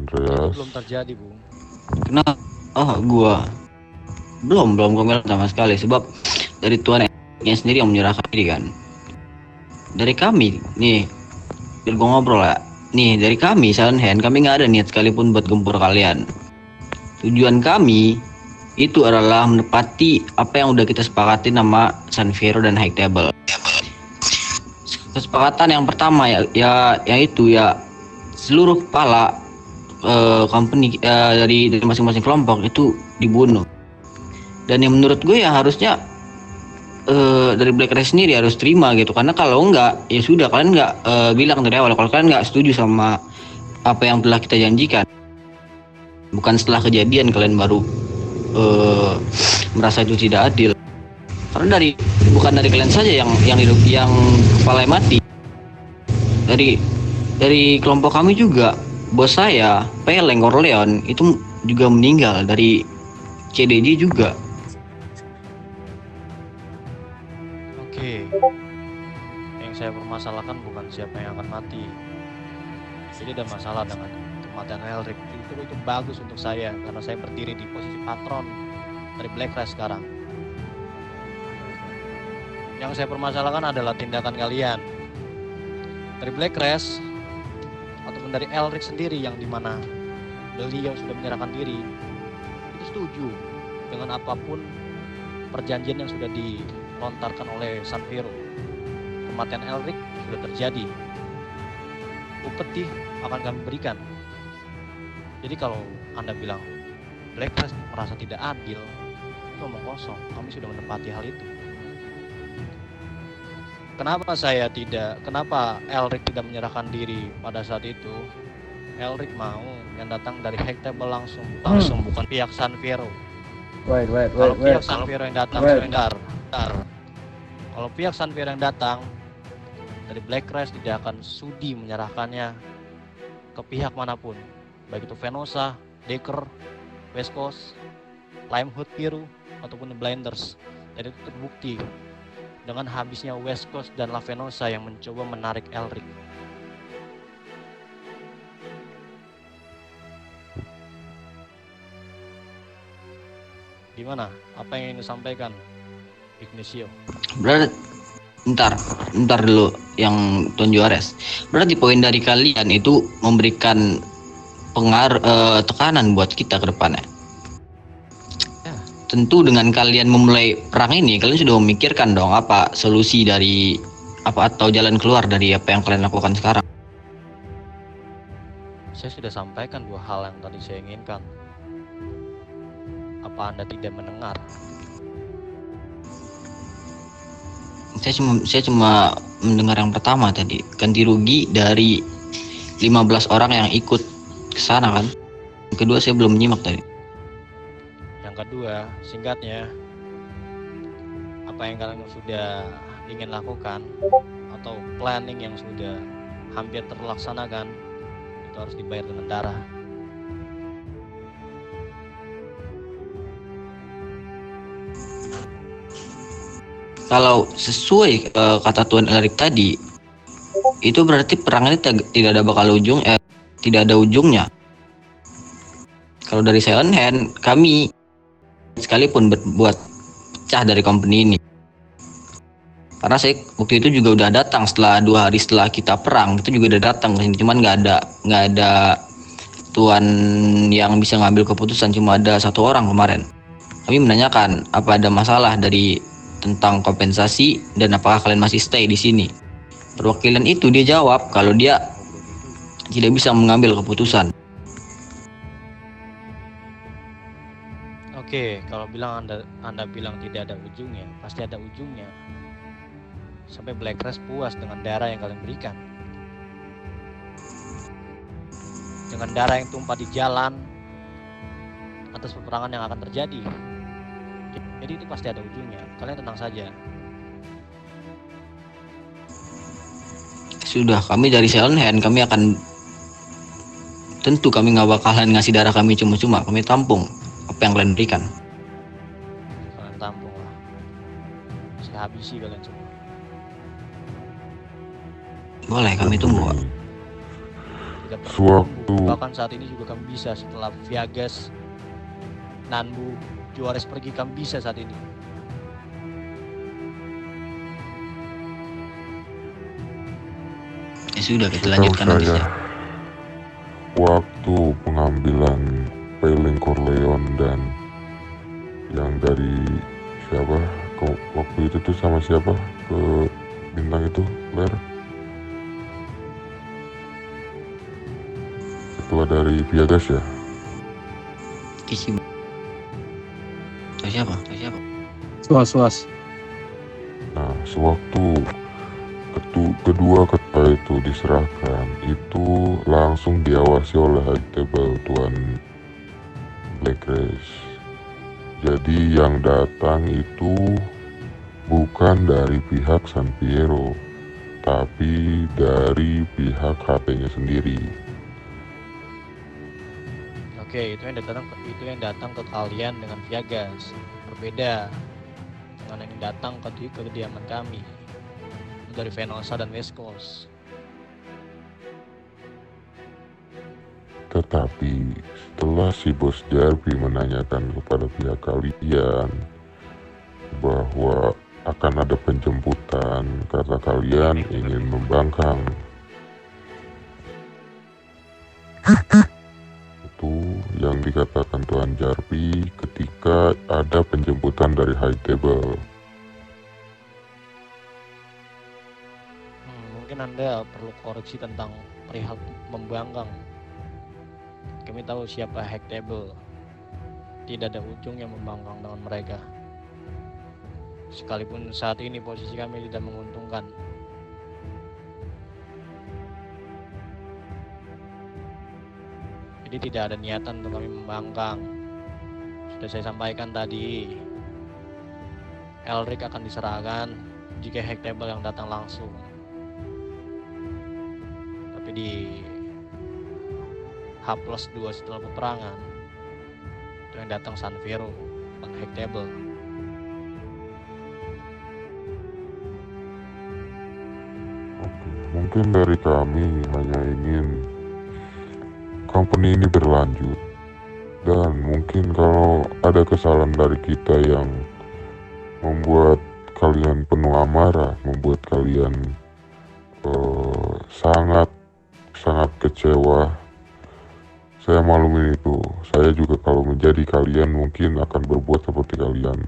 Itu Andreas. belum terjadi, Bung. Kenapa? Oh, gua belum komen sama sekali sebab dari Tuhan yang sendiri yang menyerahkan diri kan. Dari kami nih, biar gua ngobrol lah. Nih dari kami Silent Hand, kami nggak ada niat sekalipun buat gempur kalian. Tujuan kami itu adalah menepati apa yang udah kita sepakati nama Sanfiro dan High Table. Kesepakatan yang pertama ya yaitu ya seluruh kepala company dari masing-masing kelompok itu dibunuh. Dan yang menurut gue ya harusnya dari Black Race sendiri harus terima gitu, karena kalau enggak ya sudah kalian enggak bilang dari awal kalau kalian enggak setuju sama apa yang telah kita janjikan, bukan setelah kejadian kalian baru merasa itu tidak adil. Karena bukan dari kalian saja yang hidup yang kepala mati, dari kelompok kami juga bos saya Peleng Corleone itu juga meninggal, dari CDJ juga. Oke. Yang saya permasalahkan bukan siapa yang akan mati. Jadi ada masalah dengan kematian Elric. Itu bagus untuk saya karena saya berdiri di posisi patron dari Black Race sekarang. Yang saya permasalahkan adalah tindakan kalian dari Black Race ataupun dari Elric sendiri, yang dimana beliau sudah menyerahkan diri. Itu setuju dengan apapun perjanjian yang sudah dilontarkan oleh Sanfiro. Kematian Elric sudah terjadi, upeti akan kami berikan. Jadi kalau Anda bilang Black Race merasa tidak adil, itu omong kosong. Kami sudah menepati hal itu. Kenapa Elric tidak menyerahkan diri pada saat itu? Elric mau yang datang dari High Table langsung bukan pihak Sanfiro. Kalau pihak Sanfiro yang datang sebentar. Kalau pihak Sanfiro yang datang dari Black Race tidak akan sudi menyerahkannya ke pihak manapun, baik itu Venosa, Decker, West Coast, Limehood Biru ataupun The Blinders. Dan itu terbukti dengan habisnya West Coast dan La Venosa yang mencoba menarik Elric. Gimana? Apa yang ingin disampaikan, Ignacio? Berarti Ntar dulu yang Tuan Juarez. Berarti poin dari kalian itu memberikan tekanan buat kita ke depannya. Ya. Tentu dengan kalian memulai perang ini, kalian sudah memikirkan dong apa solusi dari apa atau jalan keluar dari apa yang kalian lakukan sekarang. Saya sudah sampaikan dua hal yang tadi saya inginkan. Apa Anda tidak mendengar? Saya cuma mendengar yang pertama tadi, ganti rugi dari 15 orang yang ikut ke sana kan. Yang kedua saya belum menyimak tadi. Yang kedua, singkatnya, apa yang kalian sudah ingin lakukan atau planning yang sudah hampir terlaksanakan itu harus dibayar dengan darah. Kalau sesuai kata Tuan Elric tadi, itu berarti perang ini tidak ada ujungnya. Kalau dari Silent Hand, kami sekalipun buat pecah dari company ini. Karena saya waktu itu juga udah datang setelah 2 hari setelah kita perang, itu juga udah datang ke sini, cuman nggak ada Tuan yang bisa ngambil keputusan, cuma ada 1 orang kemarin. Kami menanyakan apa ada masalah tentang kompensasi dan apakah kalian masih stay di sini. Perwakilan itu dia jawab kalau dia tidak bisa mengambil keputusan. Oke, kalau Anda bilang tidak ada ujungnya, pasti ada ujungnya. Sampai Black Race puas dengan darah yang kalian berikan. Dengan darah yang tumpah di jalan atas peperangan yang akan terjadi. Jadi itu pasti ada ujungnya. Kalian tenang saja. Sudah, kami dari Silent Hand, kami nggak bakalan ngasih darah kami cuma-cuma. Kami tampung apa yang kalian berikan. Kalian tampung lah. Saya habisi kalian semua. Boleh, kami tunggu, Pak. tidak Sewaktu bertumbuh. Bahkan saat ini juga kami bisa setelah Viagas, Nanbu, Juarez pergi, kami bisa saat ini. Ya sudah, kita setahu lanjutkan nanti saya, ya. waktu pengambilan Pailing Corleone dan yang dari siapa waktu itu tuh sama siapa ke bintang itu, Ler? Ketua dari Viagas ya? Kisi. Atau siapa? Suas. Nah, sewaktu kedua ketua itu diserahkan, itu langsung diawasi oleh high table Tuan Black Race. Jadi yang datang itu bukan dari pihak San Fierro, tapi dari pihak HT-nya sendiri. Oke, itu yang datang ke kalian dengan Viagas. Berbeda dengan yang datang ke kediaman kami dari Venosa dan West Coast. Tetapi setelah si bos Jarvi menanyakan kepada pihak kalian bahwa akan ada penjemputan karena kalian ingin membangkang, itu yang dikatakan Tuan Jarvi ketika ada penjemputan dari high table. Mungkin Anda perlu koreksi tentang perihal membangkang. Kami tahu siapa High Table. Tidak ada ujung yang membangkang dengan mereka. Sekalipun saat ini posisi kami tidak menguntungkan. Jadi tidak ada niatan untuk kami membangkang. Sudah saya sampaikan tadi, Elric akan diserahkan jika High Table yang datang langsung. Tapi di H+2 setelah peperangan, itu yang datang San Fierro, bukan High Table. Mungkin dari kami hanya ingin company ini berlanjut, dan mungkin kalau ada kesalahan dari kita yang membuat kalian penuh amarah, membuat kalian sangat kecewa, saya maklumin itu. Saya juga kalau menjadi kalian mungkin akan berbuat seperti kalian,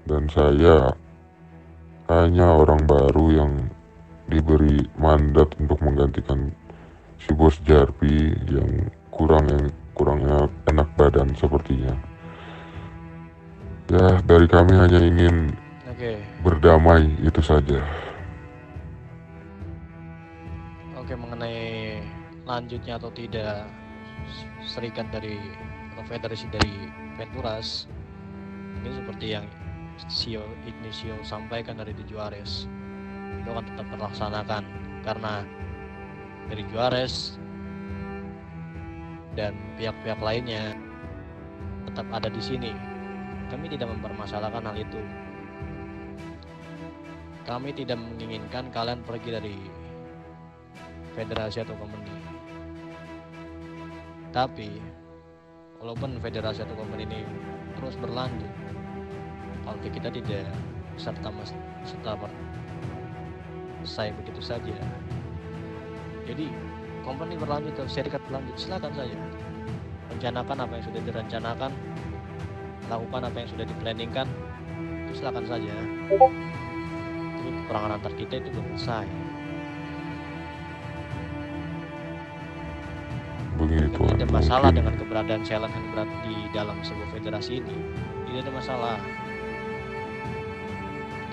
dan saya hanya orang baru yang diberi mandat untuk menggantikan si bos Jarvi yang kurang enak badan sepertinya. Ya, dari kami hanya ingin berdamai, itu saja. Oke, mengenai lanjutnya atau tidak serikat dari konfederasi dari Venturas, mungkin seperti yang CEO Ignacio sampaikan dari Juarez, itu akan tetap terlaksanakan karena dari Juarez dan pihak-pihak lainnya tetap ada di sini. Kami tidak mempermasalahkan hal itu. Kami tidak menginginkan kalian pergi dari federasi atau company. Tapi walaupun federasi atau company ini terus berlanjut, kalau kita tidak serta selesai begitu saja. Jadi company berlanjut atau serikat berlanjut, silakan saja. Rencanakan apa yang sudah direncanakan, lakukan apa yang sudah diplanningkan, itu silakan saja. Tapi peperangan antar kita itu belum selesai. Begitu. Tidak ada masalah dengan keberadaan Ceylon yang berada di dalam sebuah federasi ini. Tidak ada masalah.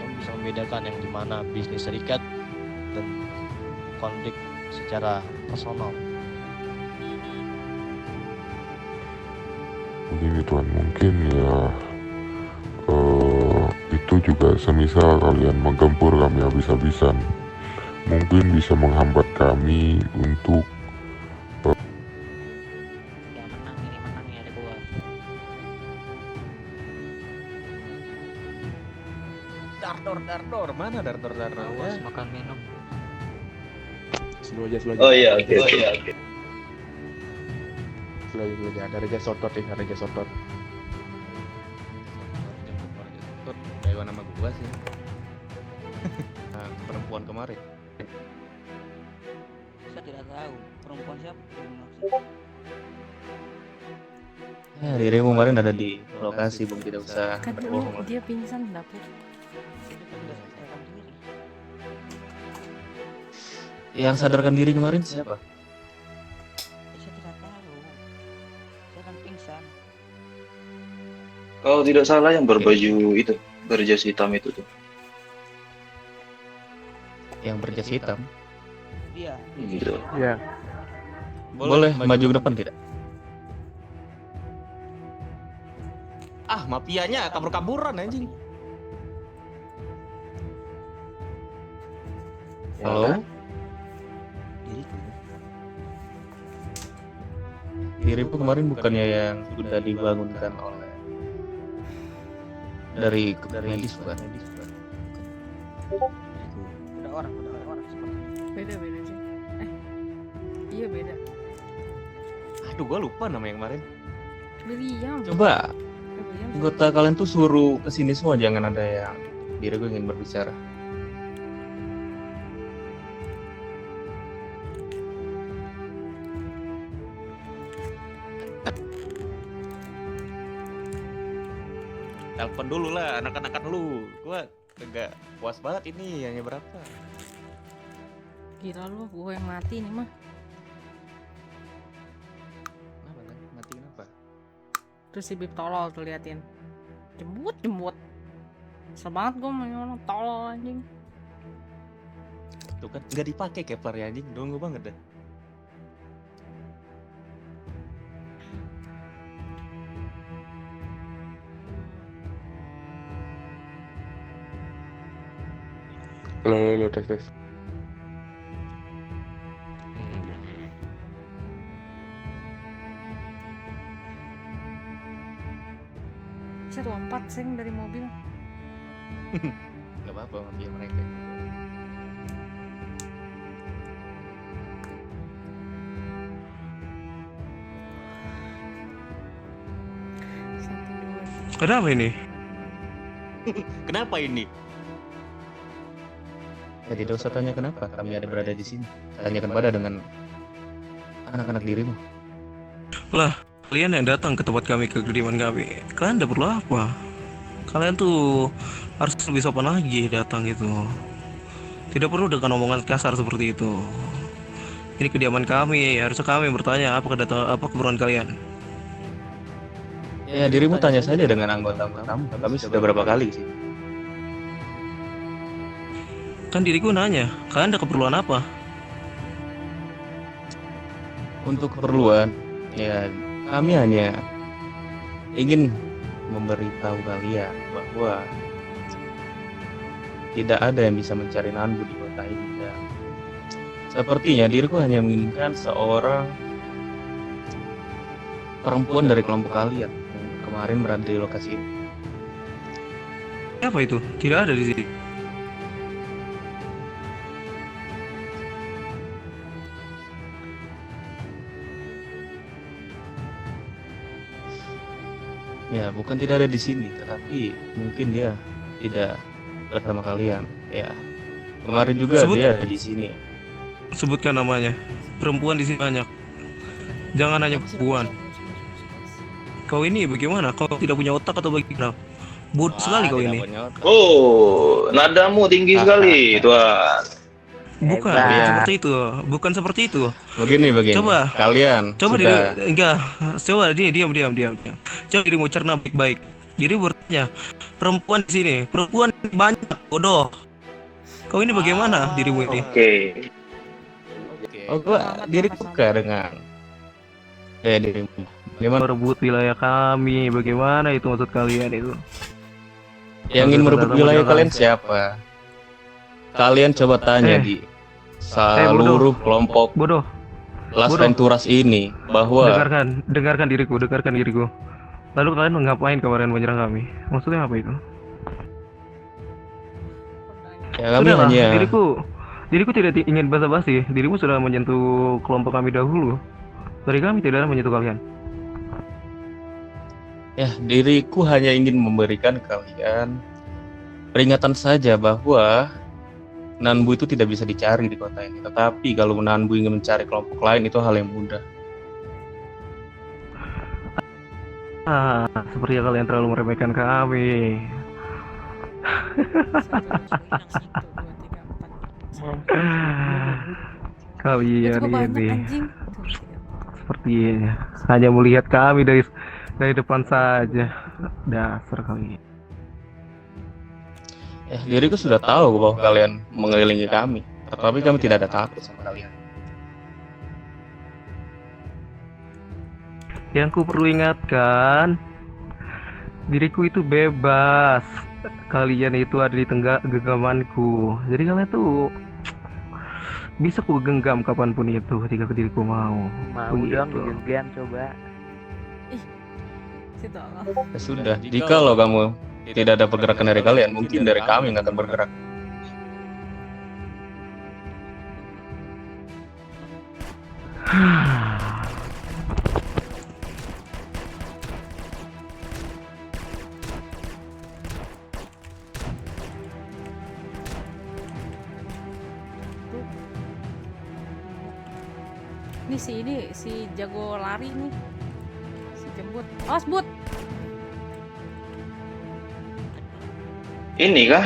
Kamu bisa membedakan yang dimana bisnis serikat dan konflik secara personal. Begini Tuan, mungkin ya itu juga semisal kalian menggempur kami habis-habisan, mungkin bisa menghambat kami untuk menang ya ada gua. Dardor, mana Dardor? Awas makan minum. Slow aja. Oh iya, oke. Slow aja. Ada Raja Sotot ya, Raja Sotot. Sotot, kayak nama gua sih. Nah, perempuan kemarin. Saya tidak tahu perempuan siapa yang maksud. Ya, dirimu kemarin ada di lokasi, Bung, tidak usah Kan berbohong lah. dia pingsan di dapur. Itu kan tidak sadarkan diri. Yang sadarkan diri kemarin siapa? Saya tidak tahu. Saya kan pingsan. Kalau tidak salah yang berbaju itu, berjas hitam itu tuh. Yang berjas hitam. Dia. Gitu. Iya. Boleh maju ke depan tidak? Ah, mafianya kabur-kaburan anjing. Halo? Diriku. Dirimu kemarin bukannya yang sudah dibangunkan oleh dari medis bukan? Diriku. Udah orang seperti Beda sih. Iya beda. Aduh, gua lupa nama yang kemarin. William. Coba William. anggota kalian tuh suruh kesini semua, jangan ada yang diriku ingin berbicara. Telepon dulu lah anak-anak lu. Gua agak puas banget ini hanya berapa. Gila lu, gue yang mati nih mah. Kenapa kan? Mati kenapa? Terus si Bib tolol tuh liatin. Jembut. Kesel banget gue sama orang tolol anjing. Tuh kan nggak dipakai Kepler ya anjing. Dongo banget dah. Halo, tes. Saya lompat seng dari mobil. Nggak apa-apa biar mereka. Satu, dua, tiga. Kenapa ini? Kenapa ini? Ya tidak usah tanya kenapa kami ada berada di sini. Tanyakan pada dengan anak-anak dirimu. Lah, kalian yang datang ke tempat kami, ke kediaman kami, kalian udah perlu apa? Kalian tuh harus lebih sopan lagi datang itu. Tidak perlu dengan omongan kasar seperti itu. Ini kediaman kami, harusnya kami bertanya apa keperluan kalian. Ya dirimu tanya saja dengan anggota-anggotamu. Kami sudah berapa kali sih? Kan diriku nanya, kalian ada keperluan apa? Untuk keperluan, ya kami hanya ingin memberitahu kalian bahwa tidak ada yang bisa mencari Nanbu di kota ini. Dan sepertinya diriku hanya menginginkan seorang perempuan dari kelompok kalian yang kemarin berada di lokasi ini. Apa itu? Tidak ada di sini. Ya, bukan tidak ada di sini, tetapi mungkin dia tidak bersama kalian. Ya, kemarin juga dia ada di sini. Sebutkan namanya. Perempuan di sini banyak. Jangan hanya perempuan. Kau ini bagaimana? Kau tidak punya otak atau bagaimana? Bodoh sekali kau ini. Oh, nadamu tinggi sekali, Tuan. Bukan seperti itu. Bukan seperti itu. Begini. Coba. Kalian Coba sudah... enggak. Coba diam. Coba dirimu cerna baik-baik. Diri bertanya, perempuan di sini, perempuan banyak, bodoh. Kau ini bagaimana dirimu ini? Oke. Oh, gua diriku suka dengan dirimu. Bagaimana Merebut wilayah kami, bagaimana itu maksud kalian itu? yang ingin merebut wilayah kalian siapa? Kalian coba tanya di seluruh kelompok Bodoh. Las Venturas ini bahwa Dengarkan diriku. Lalu kalian ngapain kemarin menyerang kami? Maksudnya apa itu? ya kami Sudahlah, hanya Diriku tidak ingin basa-basi. Dirimu sudah menyentuh kelompok kami dahulu. Dari kami tidak ada menyentuh kalian. Ya, diriku hanya ingin memberikan kalian peringatan saja bahwa Nanbu itu tidak bisa dicari di kota ini. Tetapi kalau Nanbu ingin mencari kelompok lain itu hal yang mudah. Sepertinya kalian terlalu meremehkan kami. Kalian ini sepertinya hanya melihat kami dari depan saja. Dasar kalian. Diriku sudah tahu bahwa kalian mengelilingi kami, tetapi kami tidak ada takut sama kalian. Yang ku perlu ingatkan, diriku itu bebas. Kalian itu ada di genggamanku. Jadi kalian tuh bisa ku genggam kapanpun itu ketika diriku mau. Mau dong digenggam coba. Ya sudah, jika lo kamu tidak ada pergerakan dari kalian, mungkin dari kami yang akan bergerak. Ini si jago lari nih. Si jembut. Awas, But. Ini kah?